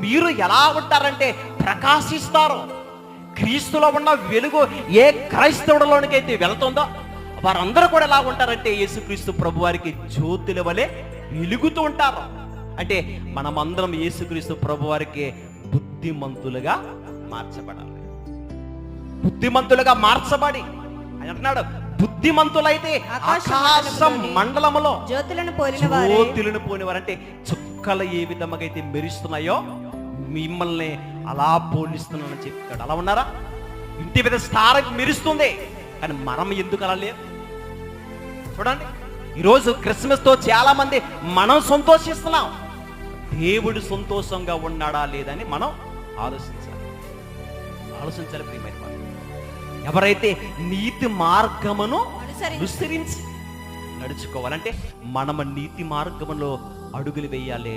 మీరు ఎలా ఉంటారంటే ప్రకాశిస్తారు. క్రీస్తులో ఉన్న వెలుగు ఏ క్రైస్తవుడిలోనికైతే వెళ్తుందో వారందరూ కూడా ఎలా ఉంటారంటే యేసుక్రీస్తు ప్రభు వారికి జ్యోతుల వలె వెలుగుతూ ఉంటారు. అంటే మనమందరం యేసుక్రీస్తు ప్రభు వారికి బుద్ధిమంతులుగా మార్చబడాలి. బుద్ధిమంతులుగా మార్చబడి ఆయన అంటున్నాడు, బుద్ధిమంతులైతే ఆకాశం మండలములో జ్యోతులను పోలినవారు. అంటే చుక్కలు ఏ విధంగా అయితే మెరుస్తున్నాయో మిమ్మల్ని అలా పోలిస్తున్నానని చెప్తాడు. అలా ఉన్నారా? ఇంటి మీద స్టార్ మెరుస్తుంది, కానీ మనం ఎందుకు అలా లేదు? చూడండి, ఈరోజు క్రిస్మస్ తో చాలా మంది మనం సంతోషిస్తున్నాం. దేవుడు సంతోషంగా ఉన్నాడా లేదని మనం ఆలోచించాలి ప్రియమైన వారు. ఎవరైతే నీతి మార్గమును అనుసరించి నడుచుకోవాలంటే మనం నీతి మార్గములో అడుగులు వేయాలి,